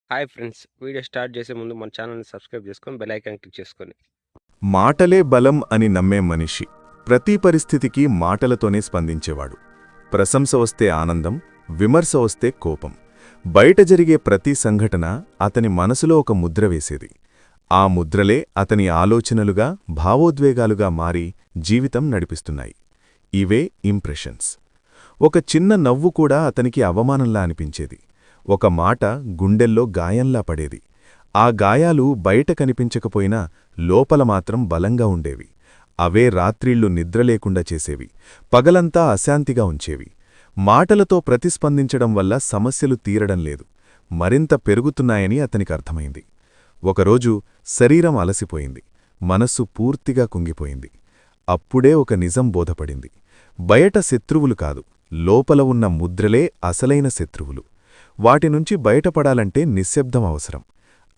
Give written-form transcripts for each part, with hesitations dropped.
Hi friends! Video start చేసే ముందు మన ఛానల్‌ని సబ్స్క్రైబ్ చేసుకొని బెల్ ఐకాన్ క్లిక్ చేసుకోండి. మాటలే బలం అని నమ్మే మనిషి ప్రతి పరిస్థితికి మాటలతోనే స్పందించేవాడు. ప్రశంస వస్తే ఆనందం, విమర్శ వస్తే కోపం. బయట జరిగే ప్రతి సంఘటన అతని మనసులో ఒక ముద్ర వేసేది. ఆ ముద్రలే అతని ఆలోచనలుగా, భావోద్వేగాలుగా మారి జీవితం నడిపిస్తున్నాయి. ఇవే ఇంప్రెషన్స్. ఒక చిన్న నవ్వు కూడా అతనికి అవమానంలా అనిపించేది. ఒక మాట గుండెల్లో గాయంలా పడేది. ఆ గాయాలు బయట కనిపించకపోయినా లోపల మాత్రం బలంగా ఉండేవి. అవే రాత్రిళ్లు నిద్రలేకుండా చేసేవి, పగలంతా అశాంతిగా ఉంచేవి. మాటలతో ప్రతిస్పందించడం వల్ల సమస్యలు తీరడం లేదు, మరింత పెరుగుతున్నాయని అతనికర్థమైంది. ఒకరోజు శరీరం అలసిపోయింది, మనస్సు పూర్తిగా కుంగిపోయింది. అప్పుడే ఒక నిజం బోధపడింది. బయట శత్రువులు కాదు, లోపల ఉన్న ముద్రలే అసలైన శత్రువులు. వాటినుంచి బయటపడాలంటే నిశ్శబ్దం అవసరం.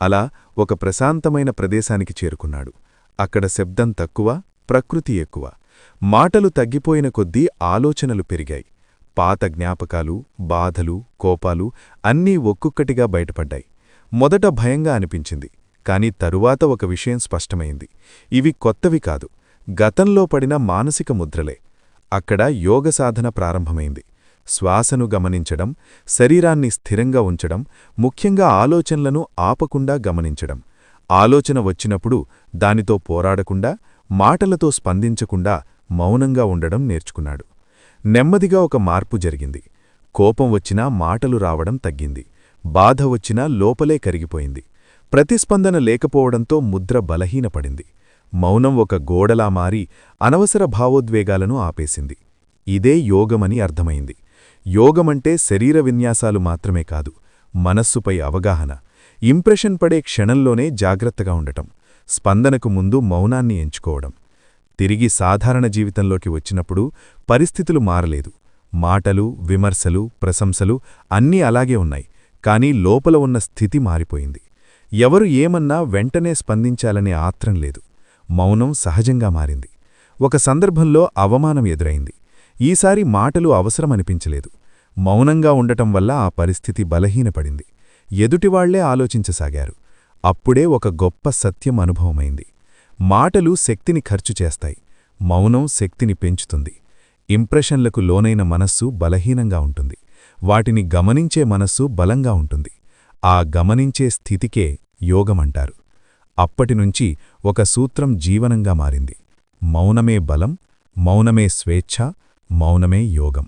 అలా ఒక ప్రశాంతమైన ప్రదేశానికి చేరుకున్నాడు. అక్కడ శబ్దం తక్కువ, ప్రకృతి ఎక్కువ. మాటలు తగ్గిపోయిన కొద్దీ ఆలోచనలు పెరిగాయి. పాత జ్ఞాపకాలు, బాధలు, కోపాలు అన్నీ ఒక్కొక్కటిగా బయటపడ్డాయి. మొదట భయంగా అనిపించింది, కాని తరువాత ఒక విషయం స్పష్టమైంది. ఇవి కొత్తవి కాదు, గతంలో పడిన మానసిక ముద్రలే. అక్కడ యోగ సాధన ప్రారంభమైంది. శ్వాసను గమనించడం, శరీరాన్ని స్థిరంగా ఉంచడం, ముఖ్యంగా ఆలోచనలను ఆపకుండా గమనించడం. ఆలోచన వచ్చినప్పుడు దానితో పోరాడకుండా, మాటలతో స్పందించకుండా మౌనంగా ఉండడం నేర్చుకున్నాడు. నెమ్మదిగా ఒక మార్పు జరిగింది. కోపం వచ్చినా మాటలు రావడం తగ్గింది. బాధ వచ్చినా లోపలే కరిగిపోయింది. ప్రతిస్పందన లేకపోవడంతో ముద్ర బలహీనపడింది. మౌనం ఒక గోడలా మారి అనవసర భావోద్వేగాలను ఆపేసింది. ఇదే యోగమని అర్థమైంది. యోగమంటే శరీర విన్యాసాలు మాత్రమే కాదు, మనస్సుపై అవగాహన. ఇంప్రెషన్ పడే క్షణంలోనే జాగ్రత్తగా ఉండటం, స్పందనకు ముందు మౌనాన్ని ఎంచుకోవడం. తిరిగి సాధారణ జీవితంలోకి వచ్చినప్పుడు పరిస్థితులు మారలేదు. మాటలు, విమర్శలు, ప్రశంసలు అన్నీ అలాగే ఉన్నాయి, కానీ లోపల ఉన్న స్థితి మారిపోయింది. ఎవరు ఏమన్నా వెంటనే స్పందించాలనే ఆత్రం లేదు. మౌనం సహజంగా మారింది. ఒక సందర్భంలో అవమానం ఎదురైంది. ఈసారి మాటలు అవసరమనిపించలేదు. మౌనంగా ఉండటం వల్ల ఆ పరిస్థితి బలహీనపడింది. ఎదుటివాళ్లే ఆలోచించసాగారు. అప్పుడే ఒక గొప్ప సత్యం అనుభవమైంది. మాటలు శక్తిని ఖర్చు చేస్తాయి, మౌనం శక్తిని పెంచుతుంది. ఇంప్రెషన్లకు లోనైన మనస్సు బలహీనంగా ఉంటుంది, వాటిని గమనించే మనస్సు బలంగా ఉంటుంది. ఆ గమనించే స్థితికే యోగమంటారు. అప్పటినుంచి ఒక సూత్రం జీవనంగా మారింది. మౌనమే బలం, మౌనమే స్వేచ్ఛ, మౌనమే యోగం.